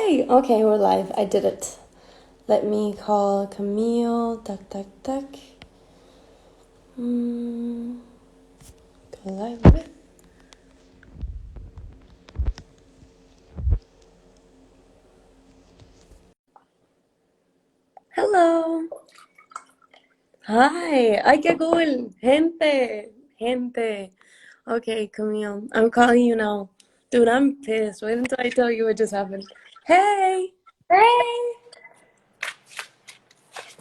Yay! Okay, we're live. I did it. Let me call Camille. Tuck, tuck, tuck. Go live. Hello. Hi. Ay, qué cool. Gente. Okay, Camille. I'm calling you now. Dude, I'm pissed. Wait until I tell you what just happened. Hey. Hey,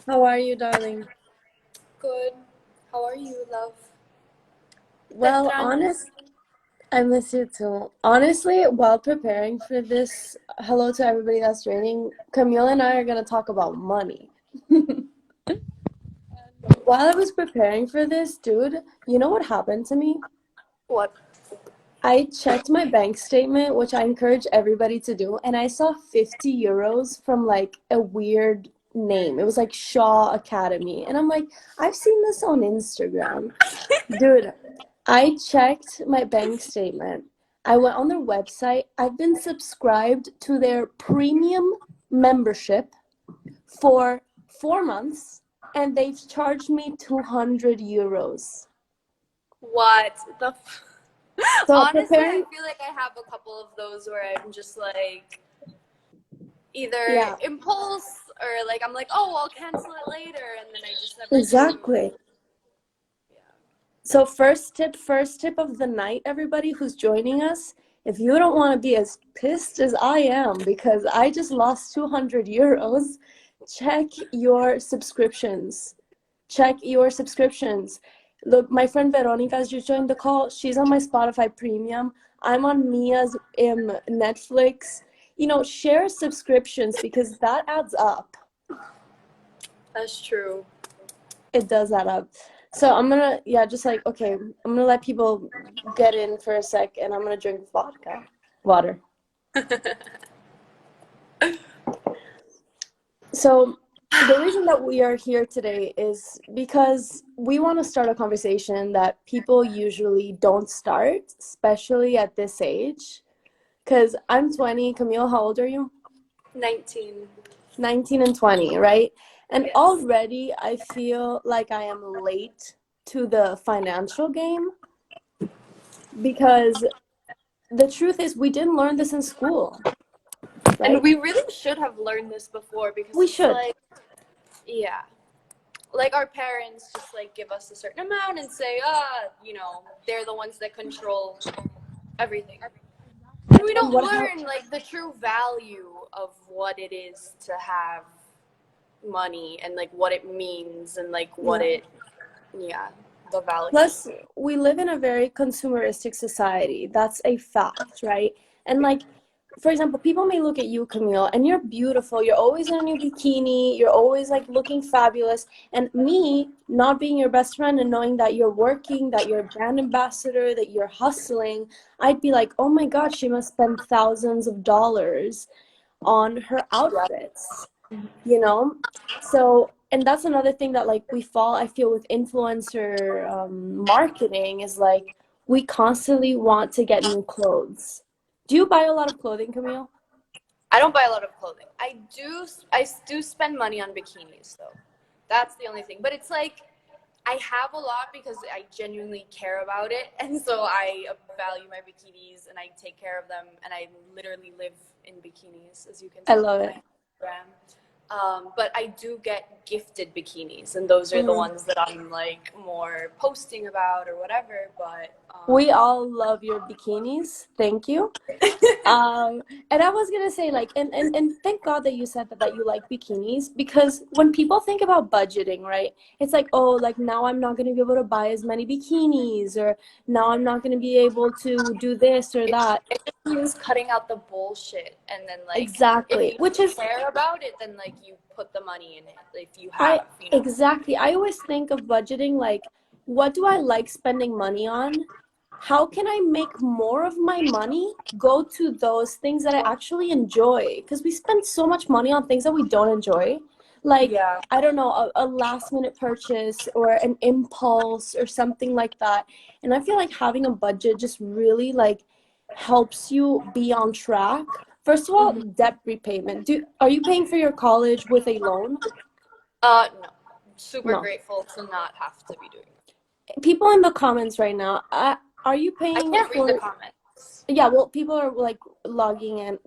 How are you, darling? good. How are you, love? Te Well, extraño. honest. I miss you too. Honestly, while preparing for this, hello to everybody that's joining, Camille and I are going to talk about money. While I was preparing for this, dude, you know what happened to me? What? I checked my bank statement, which I encourage everybody to do, and I saw 50 euros from like a weird name. It was like Shaw Academy. And I'm like, I've seen this on Instagram. Dude, I checked my bank statement. I went on their website. I've been subscribed to their premium membership for 4 months, and they've charged me 200 euros. What the? So Honestly, I preparing, feel like I have a couple of those where I'm just like either yeah, impulse or like I'm like, oh, I'll cancel it later, and then I just never do. exactly. Yeah. So first tip of the night, everybody who's joining us, if you don't want to be as pissed as I am because I just lost 200 euros, check your subscriptions. Check your subscriptions. Look, my friend Veronica has just joined the call. She's on my Spotify Premium. I'm on Mia's Netflix. Share subscriptions because that adds up. That's true. It does add up. So I'm gonna, yeah, just like, okay, I'm gonna let people get in for a sec and I'm gonna drink water. So the reason that we are here today is because we want to start a conversation that people usually don't start, especially at this age. Because I'm 20. Camille, how old are you? 19. 19 and 20, right? And Yes. already I feel like I am late to the financial game because the truth is we didn't learn this in school, And right? we really should have learned this before because We it's should. like, yeah. Like our parents just like give us a certain amount and say, they're the ones that control everything. And we And don't what happened? learn like the true value of what it is to have money and like what it means and like Yeah. yeah, the value. Plus, we live in a very consumeristic society. That's a fact, right? And like, for example, people may look at you, Camille, and you're beautiful. You're always in a new bikini. You're always like looking fabulous. And me not being your best friend and knowing that you're working, that you're a brand ambassador, that you're hustling, I'd be like, oh my God, she must spend thousands of dollars on her outfits, you know? So, and that's another thing that like we fall, I feel, with influencer marketing is like we constantly want to get new clothes. Do you buy a lot of clothing, Camille? I don't buy a lot of clothing. I do spend money on bikinis though. That's the only thing. But it's like I have a lot because I genuinely care about it, and so I value my bikinis and I take care of them, and I literally live in bikinis, as you can I tell love from it. my Instagram. But I do get gifted bikinis, and those are the Mm. ones that I'm like more posting about or whatever. But We all love your bikinis. Thank you. Um, and I was gonna say like, and thank God that you said that you like bikinis because when people think about budgeting, right, it's like, oh, like now I'm not gonna be able to buy as many bikinis, or now I'm not gonna be able to do this or it, that. it just means cutting out the bullshit, and then like if Exactly, you which is care about it, then like you put the money in it if you I have. exactly. I always think of budgeting like, what do I like spending money on? How can I make more of my money go to those things that I actually enjoy? Because we spend so much money on things that we don't enjoy. Like, Yeah. I don't know, a last minute purchase or an impulse or something like that. And I feel like having a budget just really like helps you be on track First of all, debt repayment. Are you paying for your college with a loan? No. Super No. grateful to not have to be doing it. People in the comments right now, are you I paying can't read the for? comments. Yeah, well, people are like logging in.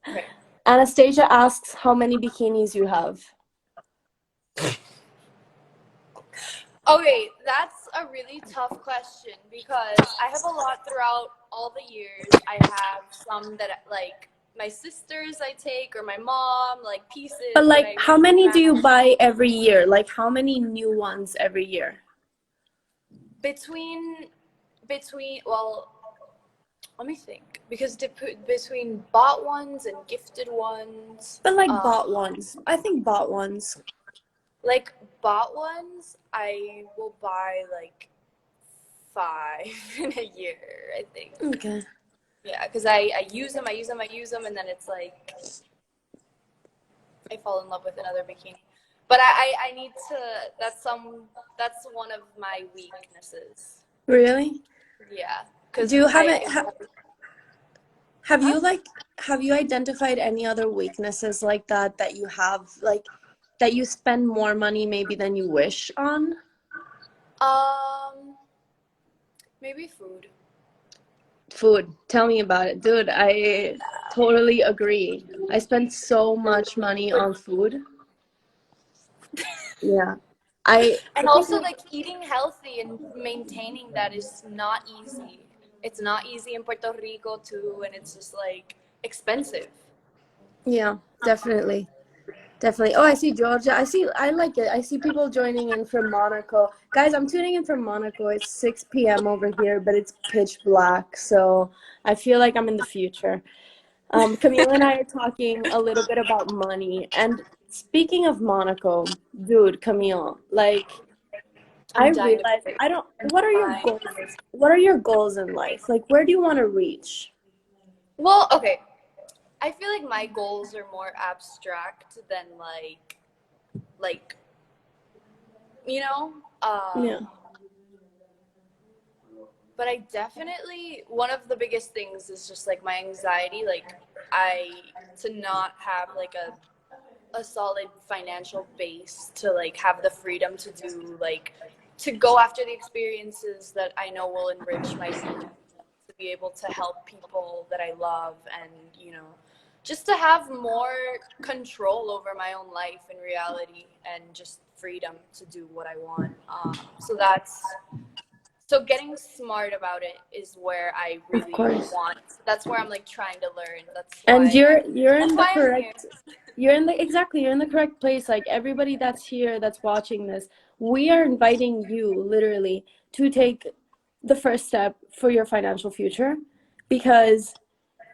Right. Anastasia asks how many bikinis you have. Okay, that's a really tough question because I have a lot throughout all the years. I have some that like my sisters I take or my mom, like pieces But that like, I how many do you match. buy every year? Like, how many new ones every year? Between well, let me think because between bought ones and gifted ones, But like bought ones. I think bought ones. like bought ones, I will buy like 5 in a year, I think. Okay. Yeah, because I use them, and then it's like I fall in love with another bikini. But I need to. That's one of my weaknesses. Really? Yeah, Do because you have I. it? Have Huh? you like have you identified any other weaknesses like that you have like that you spend more money maybe than you wish on? Um, maybe food. Food. Tell me about it. Dude, I totally agree. I spend so much money on food. Yeah. I And think also, like eating healthy and maintaining that is not easy. It's not easy in Puerto Rico too, and it's just like expensive. yeah, definitely. Definitely. Oh, I see Georgia. I like it. I see people joining in from Monaco. Guys, I'm tuning in from Monaco. It's 6 p.m. over here, but it's pitch black. So I feel like I'm in the future. Camille and I are talking a little bit about money. And speaking of Monaco, dude, Camille, like, I I'm dying to realize visit. I don't, I'm what are your dying. goals? What are your goals in life? Like, where do you want to reach? Well, okay. I feel like my goals are more abstract than like you know. Yeah. But I definitely one of the biggest things is just like my anxiety. Like I to not have like a solid financial base to like have the freedom to do like to go after the experiences that I know will enrich my life, to be able to help people that I love and just to have more control over my own life in reality and just freedom to do what I want. So getting smart about it is where I Of really course. want. That's where I'm like trying to learn. And you're That's in the why I'm here. correct you're in the correct place. Like everybody that's here that's watching this, we are inviting you literally to take the first step for your financial future because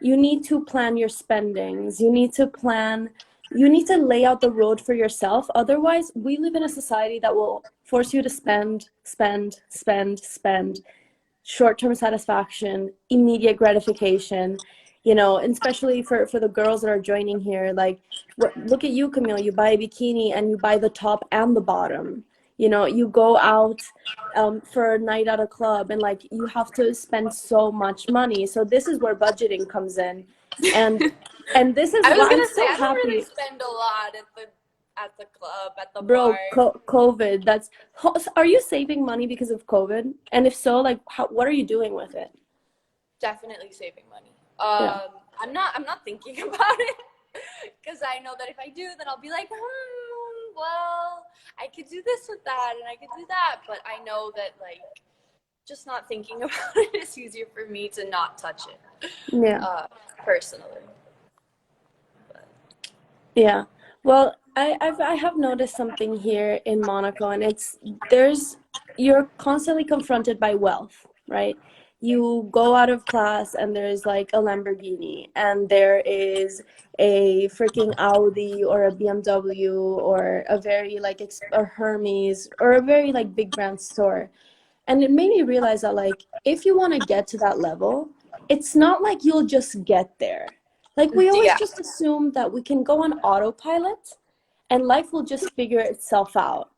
you need to plan your spendings. You need to lay out the road for yourself. Otherwise, we live in a society that will force you to spend, short-term satisfaction, immediate gratification, and especially for the girls that are joining here, like look at you, Camille. You buy a bikini and you buy the top and the bottom. You go out for a night at a club and like you have to spend so much money. So this is where budgeting comes in, and this is I was why I'm gonna say so I don't really happy. spend a lot at the club, at the Bro, bar. COVID, are you saving money because of COVID? And if so, like, what are you doing with it? Definitely saving money. Yeah. I'm not thinking about it because I know that if I do, then I'll be like, well, I could do this with that and I could do that. But I know that like just not thinking about it is easier for me to not touch it. Yeah. Personally. Yeah. Well, I have noticed something here in Monaco, and you're constantly confronted by wealth, right? You go out of class and there's like a Lamborghini and there is a freaking Audi or a BMW or a very like a Hermes or a very like big brand store. And it made me realize that like if you want to get to that level, it's not like you'll just get there. Like we always Yeah. just assume that we can go on autopilot and life will just figure itself out.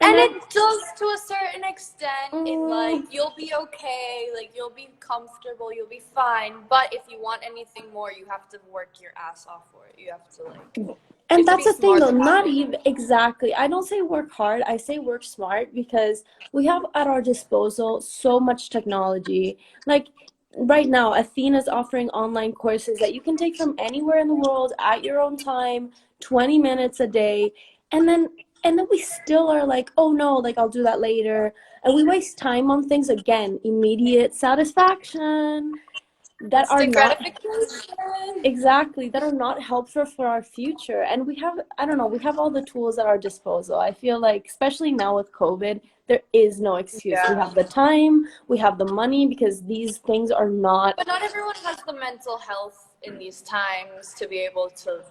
And And then, it does to a certain extent. In like, mm, you'll be okay, like you'll be comfortable, you'll be fine. But if you want anything more, you have to work your ass off for it. You have to like, you and have to that's be the thing smart though, about not it. even exactly. I don't say work hard, I say work smart, because we have at our disposal so much technology. Like right now, Athena's offering online courses that you can take from anywhere in the world at your own time, 20 minutes a day. And then we still are like, oh no, like I'll do that later. And we waste time on things, again, immediate satisfaction that are Instant not gratification. exactly, that are not helpful for our future. And we have, I don't know, we have all the tools at our disposal. I feel like, especially now with COVID, there is no excuse. We Yeah. have the time, we have the money, because these things are not But not everyone has the mental health in these times to be able to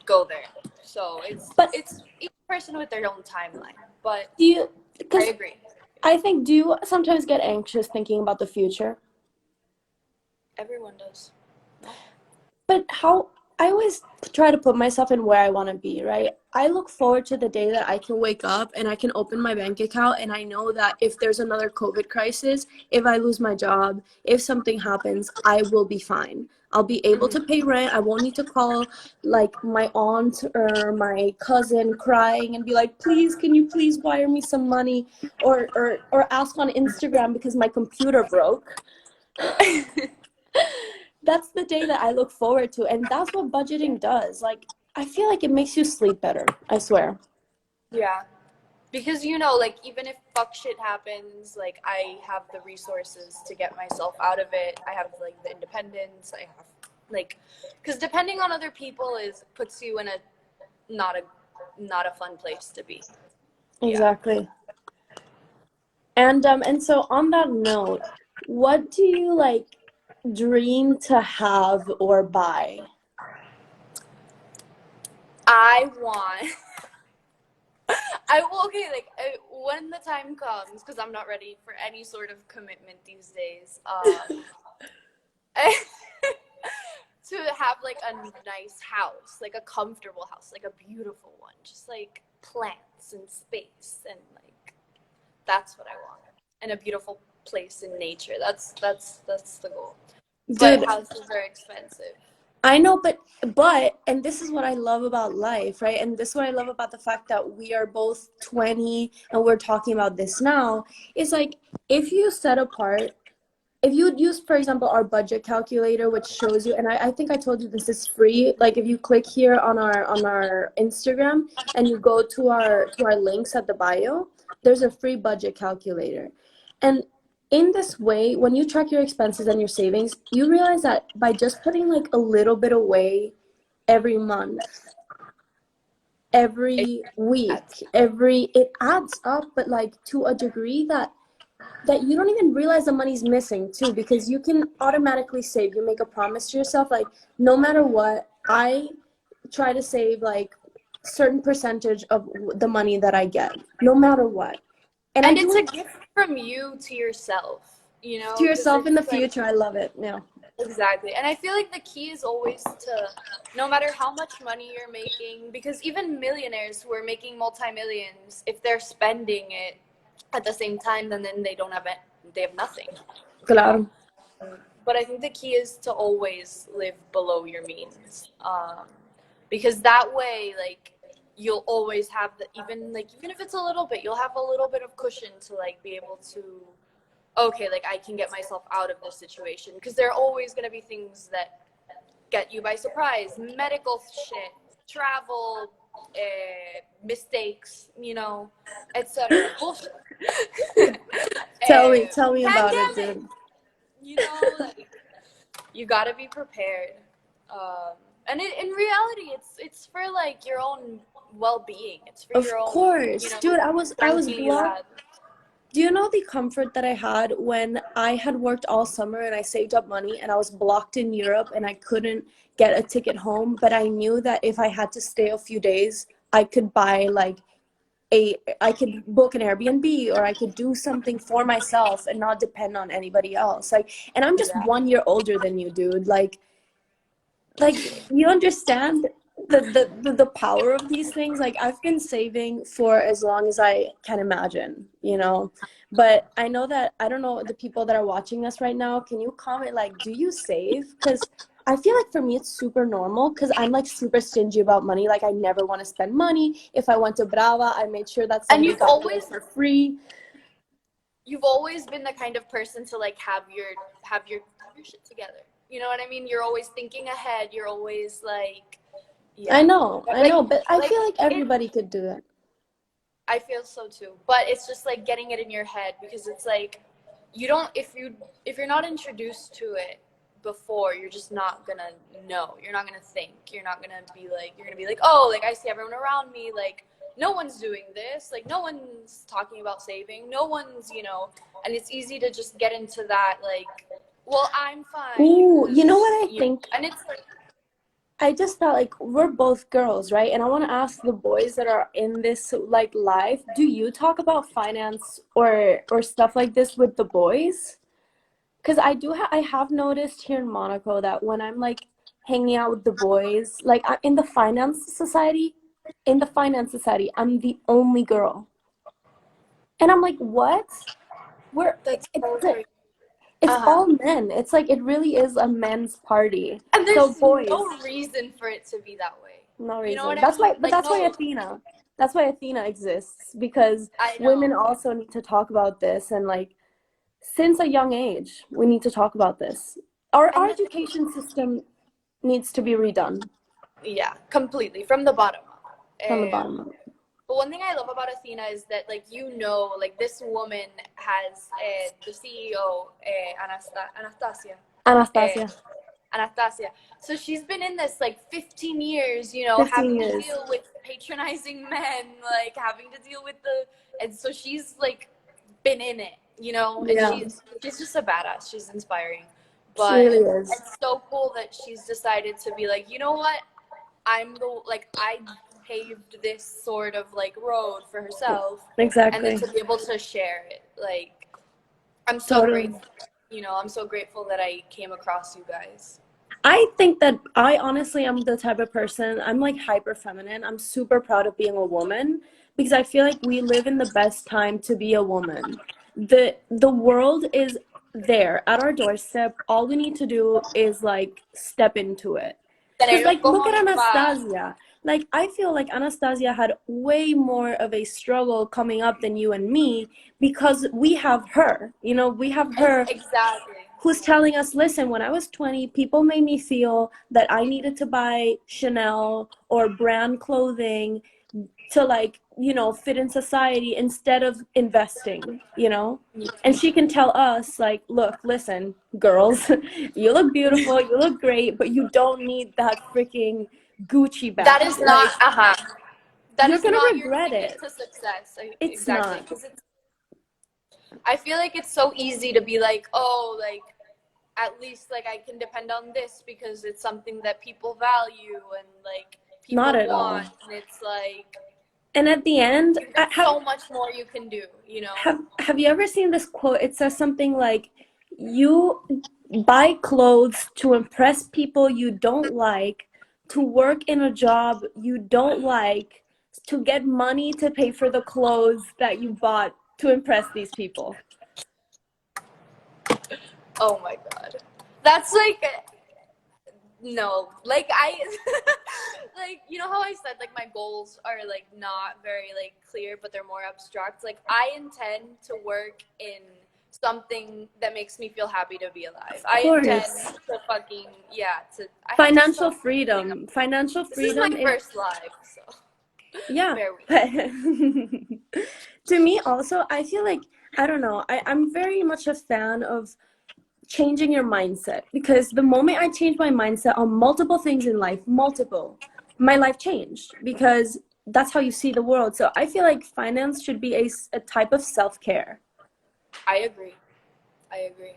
go there. So but it's each person with their own timeline. But do you, I because agree. I think, do you sometimes get anxious thinking about the future? Everyone does. But how, I always try to put myself in where I want to be, right? I look forward to the day that I can wake up and I can open my bank account, and I know that if there's another COVID crisis, if I lose my job, if something happens, I will be fine. I'll be able to pay rent. I won't need to call like my aunt or my cousin crying and be like, please, can you please wire me some money, or ask on Instagram because my computer broke. That's the day that I look forward to, and that's what budgeting does. Like, I feel like it makes you sleep better, I swear. Yeah. Because you know, like even if fuck shit happens, like I have the resources to get myself out of it. I have like the independence. I have like, because depending on other people is puts you in a not a not a fun place to be. Yeah. Exactly. And so on that note, what do you like dream to have or buy? I want. I will okay like when the time comes, because I'm not ready for any sort of commitment these days. To have like a nice house, like a comfortable house, like a beautiful one, just like plants and space, and like that's what I want, and a beautiful place in nature. That's the goal. But Dude, houses are expensive. I know, but and this is what I love about life, right? And this is what I love about the fact that we are both 20 and we're talking about this now. Is like, if you set apart, if you would use, for example, our budget calculator, which shows you, and I think I told you this is free. Like if you click here on our Instagram and you go to our links at the bio, there's a free budget calculator. And in this way, when you track your expenses and your savings, you realize that by just putting like a little bit away every month, It every week, it adds up, but like to a degree that you don't even realize the money's missing too, because you can automatically save. You make a promise to yourself, like, no matter what, I try to save like certain percentage of the money that I get, no matter what. And I and do it's a it gift from you to yourself, you to know, because yourself in the it's like future. I love it. Yeah. exactly. And I feel like the key is always to, no matter how much money you're making, because even millionaires who are making multi-millions, if they're spending it at the same time, then they don't have it, they have nothing, you know? Claro. But I think the key is to always live below your means. Because that way, like, you'll always have the, even if it's a little bit, you'll have a little bit of cushion to like be able to, okay, like I can get myself out of this situation, because there are always going to be things that get you by surprise, medical shit, travel, mistakes, you know, etc. Bullshit. Tell me about it, Pandemic, dude. you know, like you got to be prepared. And in reality, it's for like your own well-being. It's for Of your own, you course, know, dude. I was sanity you blocked. had. Do you know the comfort that I had when I had worked all summer and I saved up money and I was blocked in Europe and I couldn't get a ticket home, but I knew that if I had to stay a few days, I could buy like I could book an Airbnb, or I could do something for myself and not depend on anybody else. Like, and I'm just Yeah. 1 year older than you, dude. Like you understand? the power of these things. Like, I've been saving for as long as I can imagine, you know. But I know that, I don't know, the people that are watching us right now, can you comment, like, do you save? Because I feel like for me it's super normal, because I'm like super stingy about money. Like, I never want to spend money. If I went to Brava, I made sure that And somebody got me for free. you've always been the kind of person to like have your shit together. You know what I mean? You're always thinking ahead. You're always like, I yeah, know, I like know, but I like feel like it. everybody could do it. I feel so too, but it's just like getting it in your head, because it's like you don't if you're not introduced to it before, you're just not gonna know. You're not gonna think. You're not gonna be like, you're gonna be like, oh, like I see everyone around me, like no one's doing this, like no one's talking about saving, no one's, you know, and it's easy to just get into that, like, well, I'm fine Ooh, you know what because I think? and it's like, I just thought, like, we're both girls, right? And I want to ask the boys that are in this like life, do you talk about finance or stuff like this with the boys? Because I have noticed here in Monaco that when I'm like hanging out with the boys, like in the finance society, I'm the only girl. And I'm like, what? We're that's so it's crazy. it's Uh-huh. all men. It's like it really is a men's party. And So there's boys, no reason for it to be that way. no You know what reason. I mean? But Like, that's why no, Athena. That's why Athena exists, because I women know. also need to talk about this, and like since a young age, we need to talk about this. Our And the thing, education system needs to be redone yeah, completely from the bottom up. from the bottom up. But one thing I love about Athena is that, like, you know, like this woman has the CEO, Anastasia. Uh, Anastasia, Anastasia. So she's been in this like 15 years, you know, 15 having to years. deal with patronizing men, like having to deal with and so she's like been in it, you know, and Yeah, she's just a badass. She's inspiring. she But really is. it's so cool that she's decided to be like, you know what? I paved this sort of like road for herself, and then Exactly. to be able to share it, like, I'm so Totally. grateful. You know, I'm so grateful that I came across you guys. I think that I honestly am the type of person, I'm like hyper feminine. I'm super proud of being a woman, because I feel like we live in the best time to be a woman. The world is there at our doorstep. All we need to do is like step into it. Tener Because, los like, look at cojones pa. Anastasia. Like, I feel like Anastasia had way more of a struggle coming up than you and me, because we have her. You know, we have her Exactly. who's telling us, listen, when I was 20, people made me feel that I needed to buy Chanel or brand clothing to, like, you know, fit in society instead of investing, you know? And she can tell us, like, look, listen, girls, you look beautiful, you look great, but you don't need that freaking Gucci That bag. is not, Like, that you're is gonna not your regret ticket it. to success. It's Exactly. not. Because I feel like it's so easy to be like, oh, like, at least like I can depend on this because it's something that people value and like Not people at all. want, and it's like And at the end, you've got so much more you can do, you know. have you ever seen this quote? It says something like, you buy clothes to impress people you don't like, to work in a job you don't like, to get money to pay for the clothes that you bought to impress these people. Oh my god, that's like, no, like I like, you know how I said like my goals are like not very like clear, but they're more abstract. Like I intend to work in something that makes me feel happy to be alive. Of I intend course. to fucking, yeah, to I have to Financial start thinking. freedom. Financial This is my freedom is, first live, so yeah. bear with But me. to me also, I feel like, I don't know, I'm very much a fan of changing your mindset, because the moment I changed my mindset on multiple things in life, my life changed, because that's how you see the world. So I feel like finance should be a type of self-care. I agree. I agree.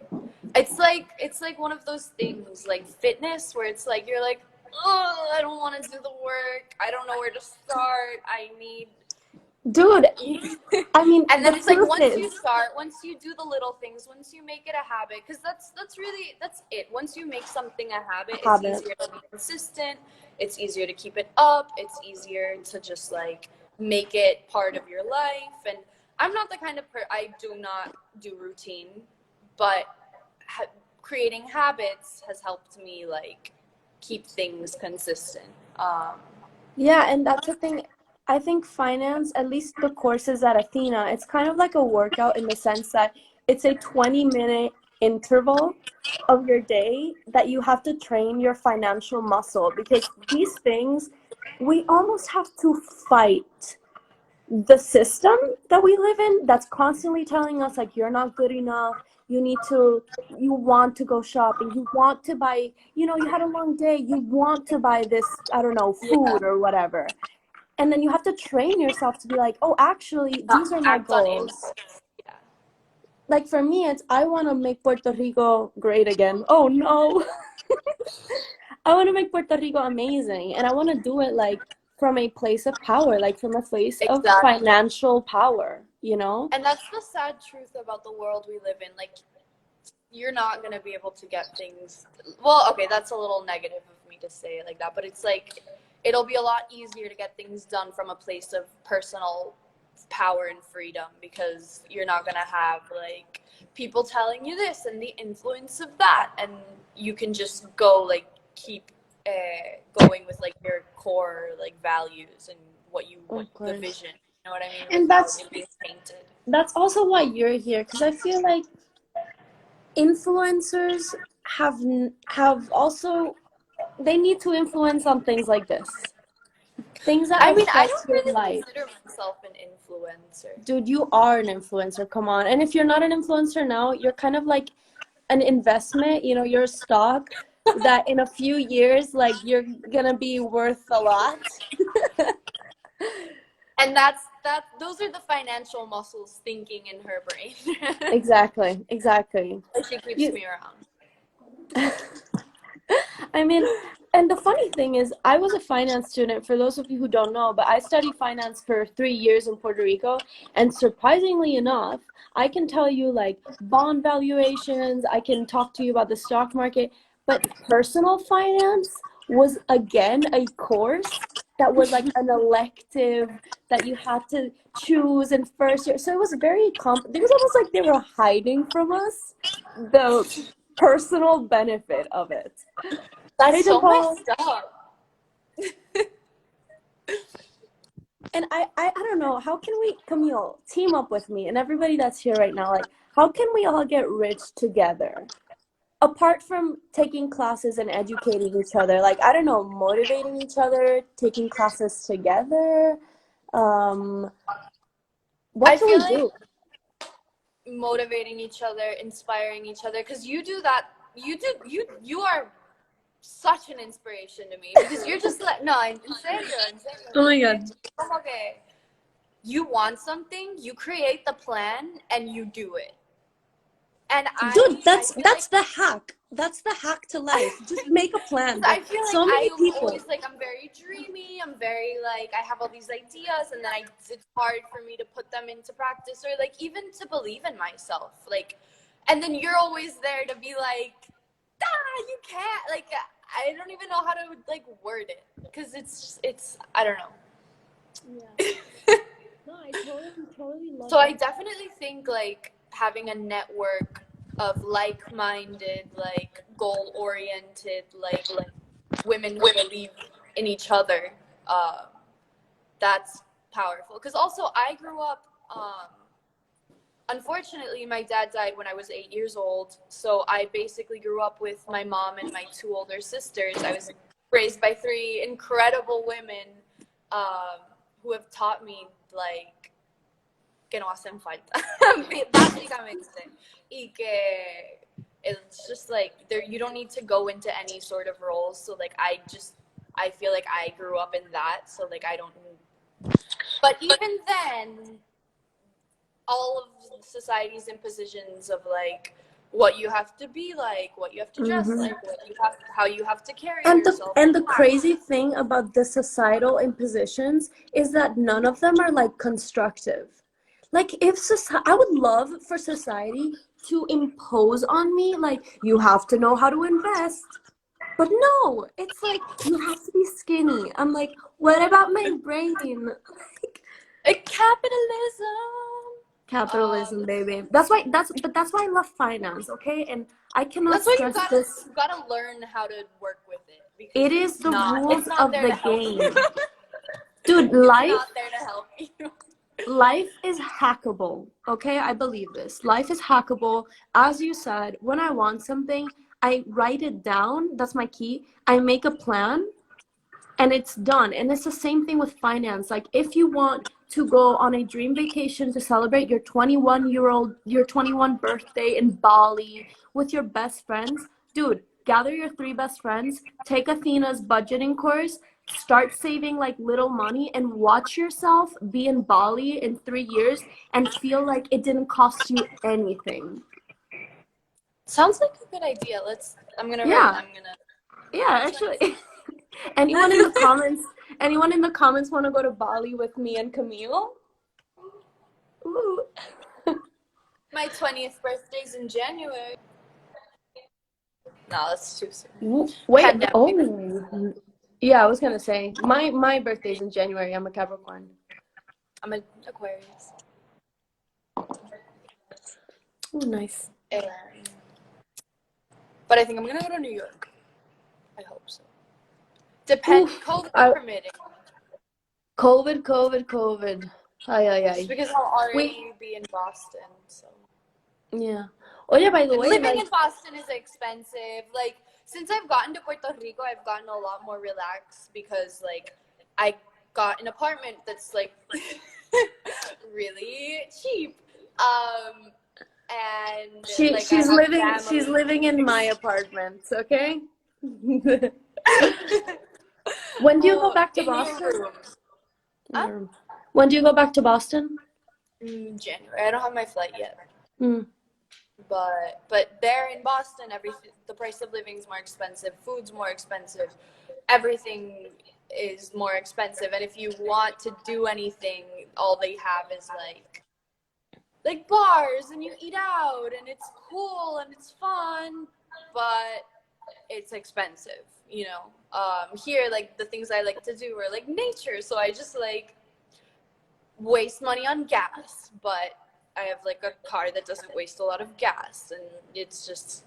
It's like one of those things like fitness where it's like you're like, oh, I don't want to do the work. I don't know where to start. I need Dude, I mean, And the then it's like truth is, once you do the little things, once you make it a habit, because that's it. Once you make something a habit, it's habit. easier to be consistent. It's easier to keep it up. It's easier to just like make it part of your life. And I'm not the kind of I do not do routine, but creating habits has helped me like keep things consistent. Yeah, and that's the thing. I think finance, at least the courses at Athena, it's kind of like a workout in the sense that it's a 20-minute interval of your day that you have to train your financial muscle because these things, we almost have to fight the system that we live in that's constantly telling us like you're not good enough, you want to go shopping, you want to buy, you had a long day, you want to buy this, I don't know, Yeah, food or whatever. And then you have to train yourself to be like, oh, actually these are my act on goals. impulse. Yeah. Like for me, it's I want to make Puerto Rico great again. Oh no. I want to make Puerto Rico amazing, and I want to do it like from a place of power, like from a place of Exactly. financial power, you know? And that's the sad truth about the world we live in. Like, you're not going to be able to get things. Well, okay, that's a little negative of me to say it like that, but it's like, it'll be a lot easier to get things done from a place of personal power and freedom because you're not going to have, like, people telling you this and the influence of that. And you can just go, like, keep going with, like, your core, like, values and what Of the course. vision, you know what I mean, And without it being tainted. that's also why you're here, because I feel like influencers have also, they need to influence on things like this, things that I mean, I affect don't your really life. consider myself an influencer. Dude, you are an influencer, come on. And if you're not an influencer now, you're kind of like an investment, you're a stock that in a few years, like, you're gonna be worth a lot. And that those are the financial muscles thinking in her brain. Exactly, exactly. She keeps You me around. I mean, and the funny thing is, I was a finance student, for those of you who don't know, but I studied finance for 3 years in Puerto Rico. And surprisingly enough, I can tell you like bond valuations, I can talk to you about the stock market, but personal finance was again a course that was like an elective that you had to choose in first year. So it was very it was almost like they were hiding from us the personal benefit of it. Hey, That's so Dimple. messed up. And I don't know, how can we, Camille, team up with me and everybody that's here right now? Like, how can we all get rich together? Apart from taking classes and educating each other, like, I don't know, motivating each other, taking classes together. Um, I what can feel we like do? motivating each other, inspiring each other, because you do that. You are such an inspiration to me because you're just like no, en serio, en serio. Oh my God. Como que you want something, you create the plan, and you do it. And Dude, I feel like that's the hack. That's the hack to life. Just make a plan. I But feel like so I many am people. always like I'm very dreamy. I'm very like I have all these ideas, and then it's hard for me to put them into practice or like even to believe in myself. Like, and then you're always there to be like, ah, you can't. Like, I don't even know how to like word it because it's I don't know. Yeah. No, I totally love So I that. definitely think like having a network of like-minded, like goal-oriented, like women who believe in each other. Uh, that's powerful. Because also I grew up. Unfortunately, my dad died when I was 8 years old, so I basically grew up with my mom and my two older sisters. I was raised by three incredible women um, who have taught me like que no hacen falta, básicamente, y que it's just like there you don't need to go into any sort of roles. So like I feel like I grew up in that, so like I don't. But even then, all of society's impositions of like what you have to be like, what you have to dress Mm-hmm. like, how you have to carry And yourself. the crazy thing about the societal impositions is that none of them are like constructive. Like if society, I would love for society to impose on me like you have to know how to invest. But no, it's like you have to be skinny. I'm like, what about my brain? Capitalism. Capitalism, baby. That's why I love finance, okay? And I cannot That's why stress this. you gotta learn how to work with it, because It is the it's rules not of there the to help you. game. Dude, It's life not there to help you. life is hackable, okay? I believe this. Life is hackable. As you said, when I want something, I write it down. That's my key. I make a plan and it's done. And it's the same thing with finance. Like if you want to go on a dream vacation to celebrate your 21 birthday in Bali with your best friends, dude, gather your 3 best friends, take Athena's budgeting course, start saving like little money, and watch yourself be in Bali in 3 years and feel like it didn't cost you anything. Sounds like a good idea. I'm gonna write. Yeah, I'm gonna. yeah, actually. Anyone in the comments? Anyone in the comments want to go to Bali with me and Camille? Ooh. My 20th birthday's in January. No, that's too soon. Wait. Pandemic. Oh. Yeah, I was gonna say my birthday's in January. I'm a Capricorn. I'm an Aquarius. Oh, nice. But I think I'm gonna go to New York. I hope so. COVID I, permitting. COVID. Ay. Just because I'll Wait. already be in Boston, so. Yeah. Oh yeah. By the way, Living like, in Boston is expensive. Like, since I've gotten to Puerto Rico, I've gotten a lot more relaxed because, like, I got an apartment that's like really cheap. And like I have family. she's living in my apartment. Okay. When do you go back to in your Boston? room. Huh? When do you go back to Boston? January. I don't have my flight yet. Mm. But there in Boston, the price of living is more expensive, food's more expensive, everything is more expensive, and if you want to do anything, all they have is like bars, and you eat out, and it's cool and it's fun, but it's expensive, you know. Here, like the things I like to do are like nature, so I just like waste money on gas, but I have like a car that doesn't waste a lot of gas, and it's just,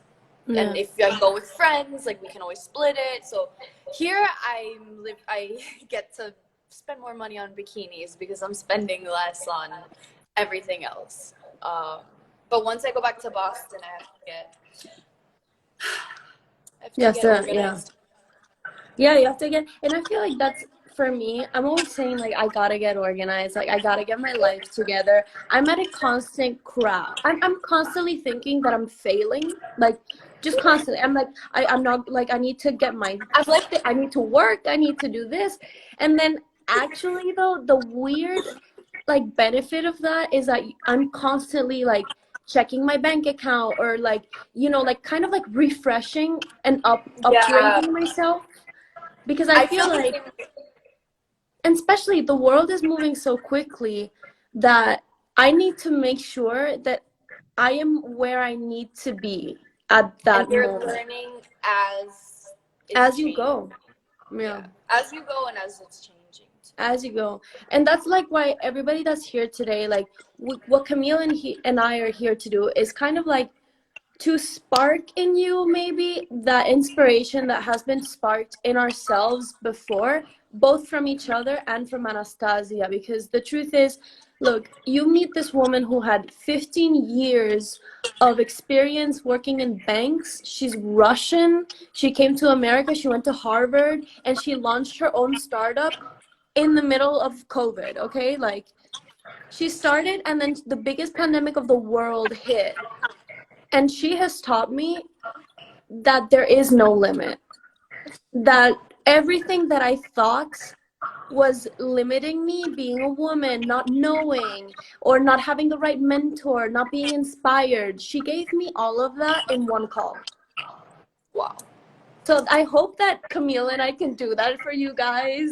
and if I go with friends, like we can always split it. So here I get to spend more money on bikinis because I'm spending less on everything else. But once I go back to Boston, I have to get organized. Yeah, you have to get, and I feel like that's, for me, I'm always saying like I gotta get organized, like I gotta get my life together. I'm at a constant crap. I'm constantly thinking that I'm failing, like just constantly. I'm like I'm not, like I need to get my, I need to work, I need to do this, and then actually though the weird like benefit of that is that I'm constantly like checking my bank account, or like, you know, like kind of like refreshing and upgrading myself, because I feel like, and especially the world is moving so quickly that I need to make sure that I am where I need to be at that and you're moment. Learning as you go. Yeah. As you go and as it's changing. As you go. And that's like why everybody that's here today, like what Camille and I are here to do is kind of like to spark in you maybe that inspiration that has been sparked in ourselves before, both from each other and from Anastasia. Because the truth is, look, you meet this woman who had 15 years of experience working in banks. She's Russian. She came to America. She went to Harvard, and she launched her own startup in the middle of COVID, okay? Like, she started, and then the biggest pandemic of the world hit. And she has taught me that there is no limit. That everything that I thought was limiting me, being a woman, not knowing, or not having the right mentor, not being inspired. She gave me all of that in one call. Wow. So I hope that Camille and I can do that for you guys,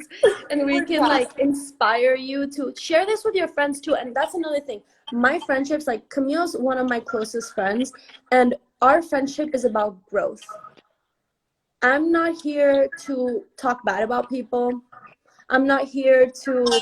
and we We're can like fast. inspire you to share this with your friends too. And that's another thing. My friendships, like Camille's one of my closest friends, and our friendship is about growth. I'm not here to talk bad about people. I'm not here to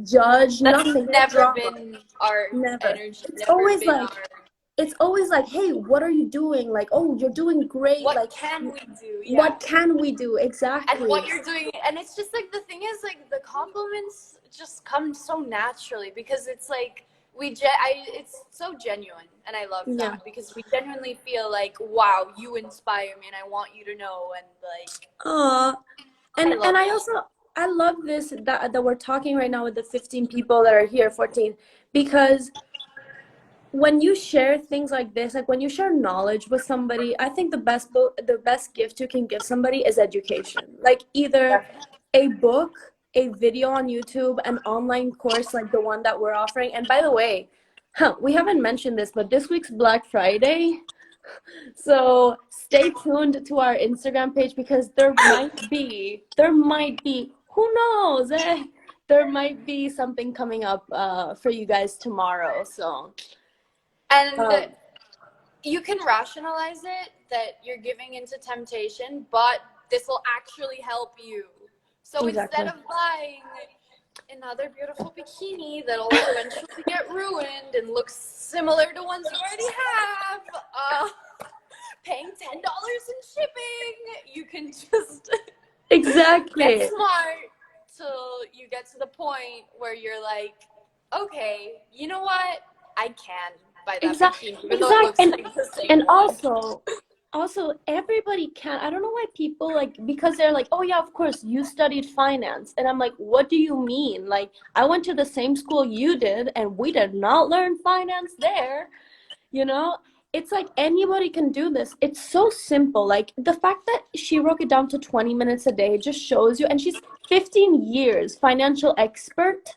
judge, That's nothing, no never drama. been our Never. energy, It's never always been like our hey, what are you doing? Like, oh, you're doing great. what Like, can we do? Yeah. what can we do? And Exactly. what you're doing, and it's just like the thing is like the compliments just come so naturally because it's like it's so genuine, and I love Yeah. that because we genuinely feel like, wow, you inspire me and I want you to know, and like And I love I that. also I love this that we're talking right now with the 15 people that are here, 14, because when you share things like this, like when you share knowledge with somebody, I think the best gift you can give somebody is education. Like either a book, a video on YouTube, an online course like the one that we're offering. And by the way, we haven't mentioned this, but this week's Black Friday. So stay tuned to our Instagram page because there might be, who knows, there might be something coming up for you guys tomorrow. So, And um, you can rationalize it that you're giving into temptation, but this will actually help you. So instead exactly. of buying another beautiful bikini that'll eventually get ruined and look similar to ones you already have, paying $10 in shipping, you can just get Exactly. smart till you get to the point where you're like, okay, you know what? I can buy that bikini, even though it Exact. looks like the same And one. also everybody can. I don't know why people like, because they're like, oh yeah, of course you studied finance, and I'm like, what do you mean? Like, I went to the same school you did, and we did not learn finance there. You know, it's like anybody can do this. It's so simple. Like the fact that she broke it down to 20 minutes a day just shows you. And she's 15 years financial expert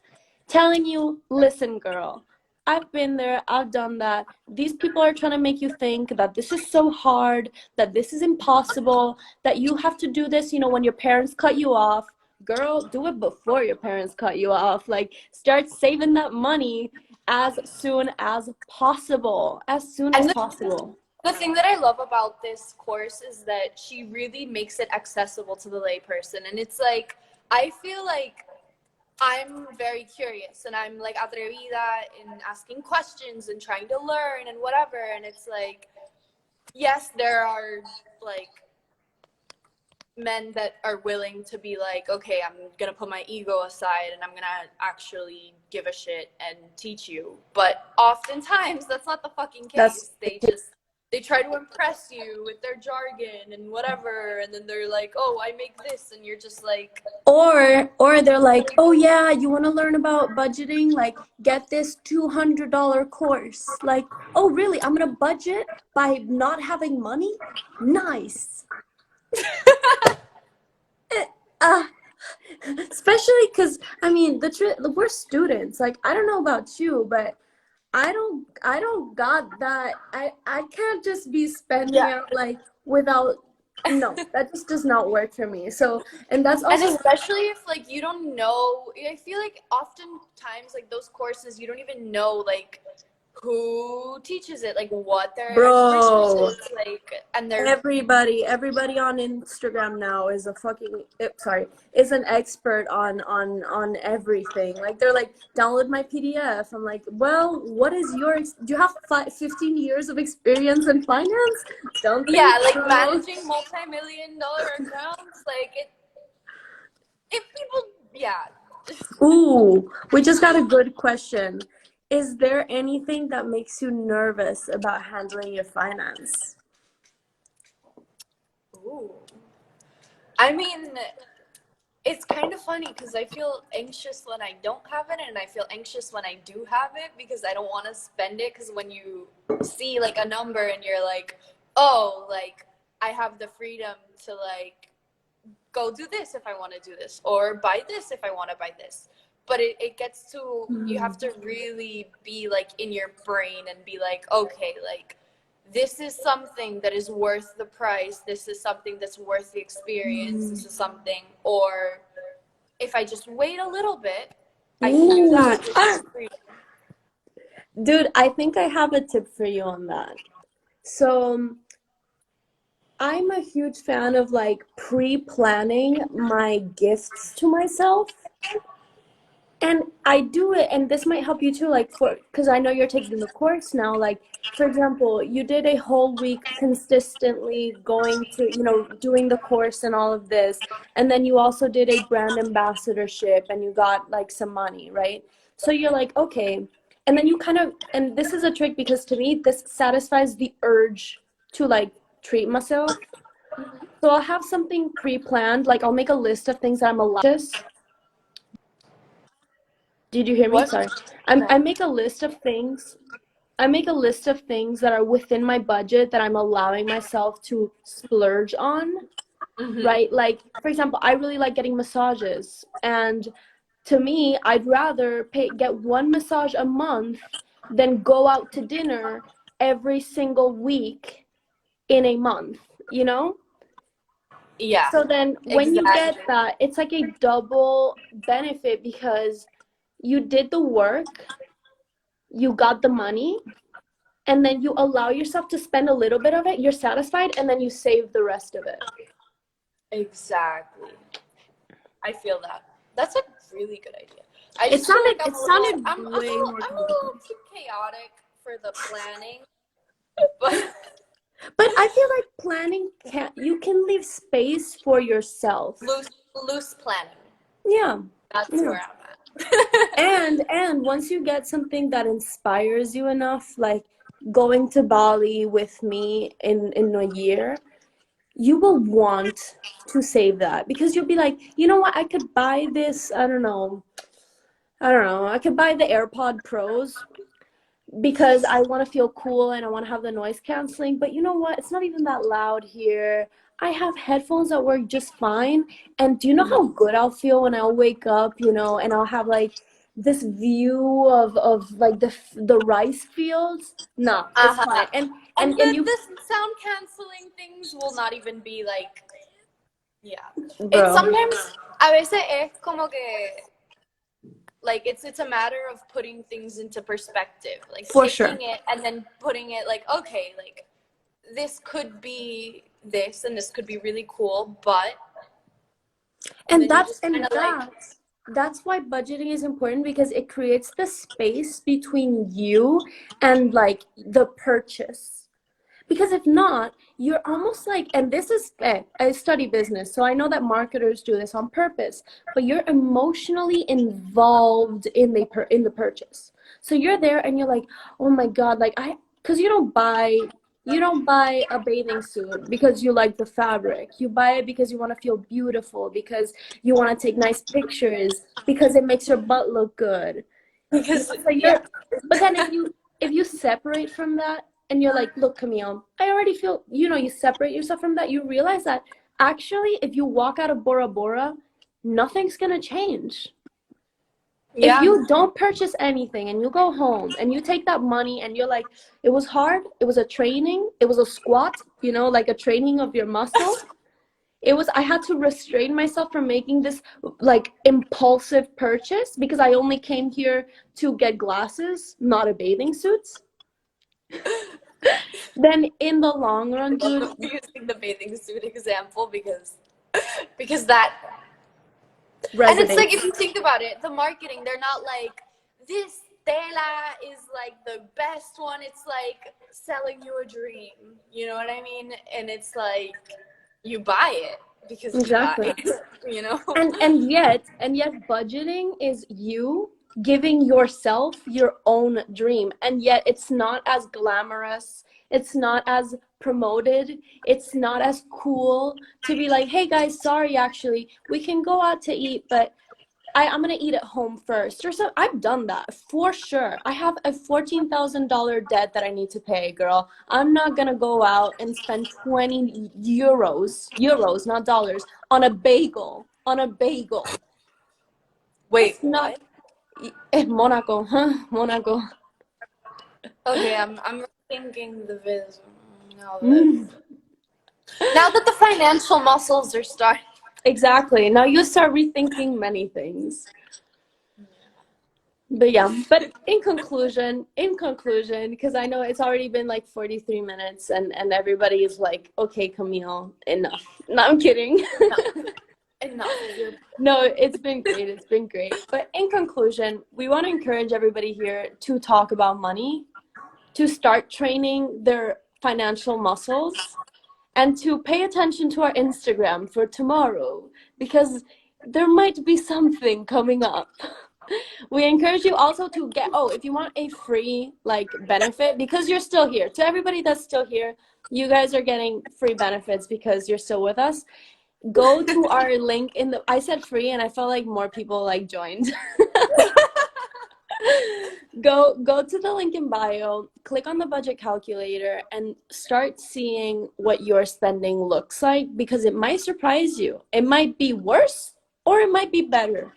telling you, listen, girl, I've been there, I've done that. These people are trying to make you think that this is so hard, that this is impossible, that you have to do this, when your parents cut you off. Girl, do it before your parents cut you off. Like, start saving that money as soon as possible. As soon as And possible. the thing that I love about this course is that she really makes it accessible to the layperson. And it's like, I feel like I'm very curious and I'm like atrevida in asking questions and trying to learn and whatever. And it's like, yes, there are like men that are willing to be like, okay, I'm gonna put my ego aside and I'm gonna actually give a shit and teach you. But oftentimes that's not the fucking That's case. They try to impress you with their jargon and whatever, and then they're like, oh, I make this, and you're just like, or they're like, oh yeah, you want to learn about budgeting? Like, get this $200 course. Like, oh really? I'm gonna budget by not having money? Nice. uh, Especially because I mean we're students. Like, I don't know about you, but I don't got that. I can't just be spending yeah. out like without, no, that just does not work for me. So, and that's And also, especially if like you don't know, I feel like oftentimes like those courses you don't even know like who teaches it, like what their expertise bro, is, like, and they're everybody on Instagram now is a fucking is an expert on everything. Like, they're like, download my PDF. I'm like, well, what is do you have 15 years of experience in finance? Don't think yeah, like so. managing multi-million-dollar accounts, like it. If people, yeah, Ooh, we just got a good question. Is there anything that makes you nervous about handling your finance? ooh, I mean, it's kind of funny because I feel anxious when I don't have it, and I feel anxious when I do have it because I don't want to spend it. Because when you see like a number and you're like, oh, like I have the freedom to like go do this if I want to do this, or buy this if I want to buy this. But it gets to, you have to really be like in your brain and be like, okay, like this is something that is worth the price. This is something that's worth the experience. This is something, or if I just wait a little bit, I can do this for free. Dude, I think I have a tip for you on that. So I'm a huge fan of like pre-planning my gifts to myself. And I do it, and this might help you too, like because I know you're taking the course now. Like, for example, you did a whole week consistently going to, doing the course and all of this. And then you also did a brand ambassadorship and you got like some money, right? So you're like, okay. And then you kind of, and this is a trick because to me, this satisfies the urge to like treat myself. So I'll have something pre-planned, like I'll make a list of things that I'm allowed to. Did you hear me? What? Sorry. No. I make a list of things. I make a list of things that are within my budget that I'm allowing myself to splurge on, right? Like, for example, I really like getting massages. And to me, I'd rather get one massage a month than go out to dinner every single week in a month, you know? Yeah. So then when you get that, it's like a double benefit because you did the work, you got the money, and then you allow yourself to spend a little bit of it, you're satisfied, and then you save the rest of it. Exactly. I feel that. That's a really good idea. It sounded I'm a little too chaotic for the planning. But I feel like planning you can leave space for yourself. Loose planning. Yeah. That's where I'm at. And once you get something that inspires you enough, like going to Bali with me in a year, you will want to save that because you'll be like, you know what, I could buy this, I don't know, I could buy the AirPod Pros because I want to feel cool and I want to have the noise canceling, but you know what, it's not even that loud here. I have headphones that work just fine, and do you know how good I'll feel when I'll wake up, and I'll have like this view of like the rice fields? No, it's fine. And the sound canceling things will not even be like, It's sometimes a veces es como que like it's a matter of putting things into perspective, like taking it and then putting it like, okay, like this could be this and this could be really cool, but that's why budgeting is important, because it creates the space between you and like the purchase. Because if not, you're almost like, and this is, I study business, so I know that marketers do this on purpose, but you're emotionally involved in the purchase. So you're there and you're like, oh my God, like because you don't buy a bathing suit because you like the fabric. You buy it because you want to feel beautiful, because you want to take nice pictures, because it makes your butt look good. But then if you separate from that, and you're like, look, Camille, I already feel, you separate yourself from that, you realize that actually, if you walk out of Bora Bora, nothing's going to change. Yeah. If you don't purchase anything and you go home and you take that money and you're like, it was hard, it was a training, it was a squat, like a training of your muscle. I had to restrain myself from making this like impulsive purchase because I only came here to get glasses, not a bathing suit. Then in the long run, dude, using the bathing suit example because that resonates. And it's like, if you think about it, the marketing, they're not like, this tela is like the best one. It's like selling you a dream, you know what I mean? And it's like, you buy it because you buy it, and yet budgeting is you giving yourself your own dream, and yet it's not as glamorous, it's not as promoted, it's not as cool to be like, hey guys, sorry, actually we can go out to eat, but I'm gonna eat at home first or so. I've done that for sure. I have a $14,000 debt that I need to pay, girl. I'm not gonna go out and spend 20 euros, not dollars, on a bagel. On a bagel. Wait, That's not what? Monaco, huh? Monaco. Okay, I'm thinking the viz now that Mm. the financial muscles are starting. Exactly. Now you start rethinking many things. But yeah, but in conclusion, because I know it's already been like 43 minutes and everybody is like, okay, Camille, enough. No, I'm kidding. Enough. No, it's been great. It's been great. But in conclusion, we want to encourage everybody here to talk about money, to start training their financial muscles, and to pay attention to our Instagram for tomorrow because there might be something coming up. We encourage you also to get, oh, if you want a free like benefit, because you're still here, to everybody that's still here, you guys are getting free benefits because you're still with us. Go to our link in the, I said free and I felt like more people like joined. Go to the link in bio, click on the budget calculator and start seeing what your spending looks like because it might surprise you. It might be worse or it might be better.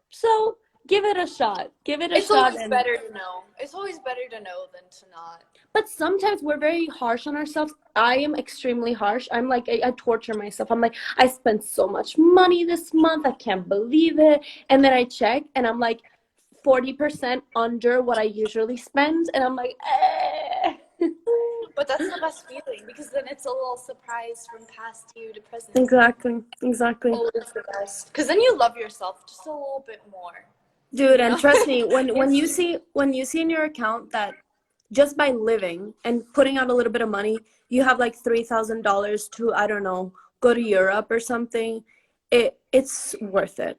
So give it a shot. Give it a It's shot. always better to know. It's always better to know than to not. But sometimes we're very harsh on ourselves. I am extremely harsh. I'm like, I torture myself. I'm like, I spent so much money this month. I can't believe it. And then I check and I'm like 40% under what I usually spend. And I'm like, eh. But that's the best feeling because then it's a little surprise from past you to present. Exactly. Exactly. Always the best. Because then you love yourself just a little bit more. Dude, You and know? trust me, when you see in your account that just by living and putting out a little bit of money, you have like $3,000 to, I don't know, go to Europe or something, it's worth it.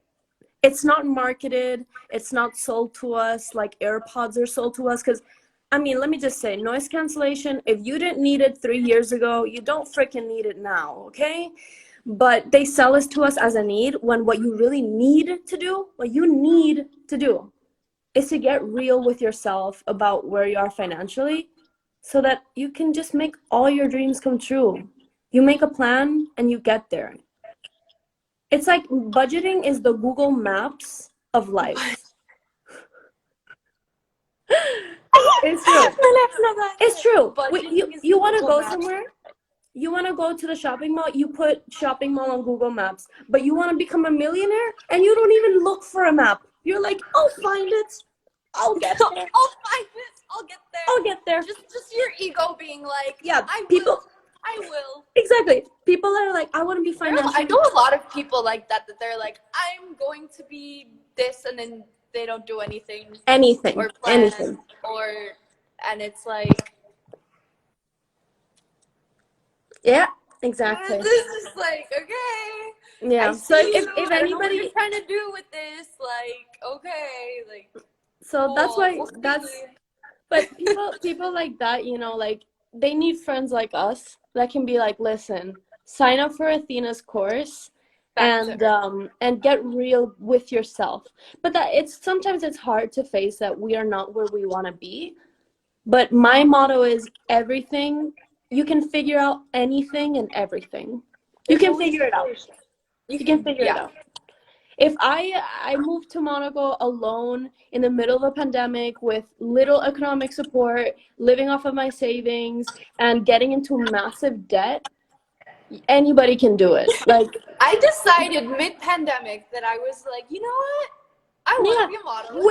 It's not marketed, it's not sold to us like AirPods are sold to us. Because I mean, let me just say, noise cancellation, if you didn't need it 3 years ago, you don't freaking need it now, okay? But they sell it to us as a need when what you really need to do, what you need to do is to get real with yourself about where you are financially so that you can just make all your dreams come true. You make a plan and you get there. It's like budgeting is the Google Maps of life. It's true. It's true. You want to go somewhere? You want to go to the shopping mall? You put shopping mall on Google Maps. But you want to become a millionaire and you don't even look for a map. You're like, I'll find it. I'll get there. I'll find it. I'll get there. I'll get there. Just your ego being like, Yeah, I will. Exactly. People are like, I want to be financially. I know a lot of people like that they're like, I'm going to be this, and then they don't do anything. Or plan. Anything. And it's like. Yeah, exactly. This is like, okay. Yeah. So if I don't know what anybody you're trying to do with this, like, okay, like. So cool. that's why We'll that's. But people like that, you know, like they need friends like us that can be like, listen, sign up for Athena's course and get real with yourself. But that sometimes it's hard to face that we are not where we want to be. But my motto is everything, you can figure out anything and everything. You can figure it out. You can figure it out. If I moved to Monaco alone in the middle of a pandemic with little economic support, living off of my savings and getting into massive debt, anybody can do it. Like I decided mid-pandemic that I was like, you know what? I want to be a model.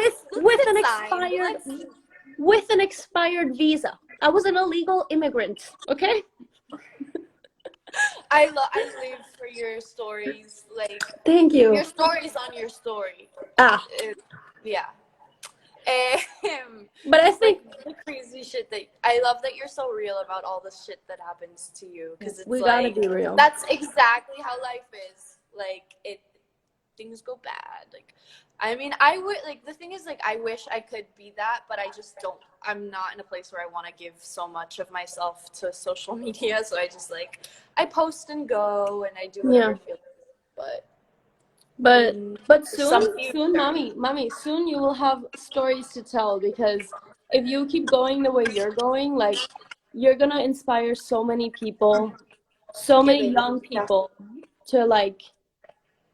With an expired visa. I was an illegal immigrant, okay? I live for your stories, like. Thank you. Your stories on your story. Yeah. But I think the crazy shit that I love that you're so real about all the shit that happens to you because it's we gotta be real. That's exactly how life is. Like things go bad. Like, I mean, I would like the thing is like I wish I could be that, but I just don't. I'm not in a place where I want to give so much of myself to social media, so I just like I post and go and I do whatever I feel. But But in some soon, future. mommy, soon you will have stories to tell, because if you keep going the way you're going, like, you're gonna inspire so many people, so Thank you, many baby. young Yeah. people to like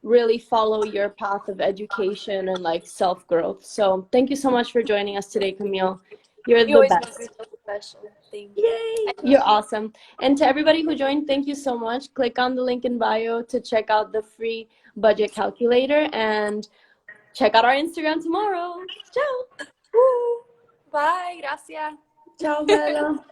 really follow your path of education and like self-growth. So thank you so much for joining us today, Camille. You're You the always make me best. feel special. Thank you. Yay! I love You're you. awesome. And to everybody who joined, thank you so much. Click on the link in bio to check out the free budget calculator, and check out our Instagram tomorrow. Ciao! Woo. Bye. Gracias. Ciao, Bella.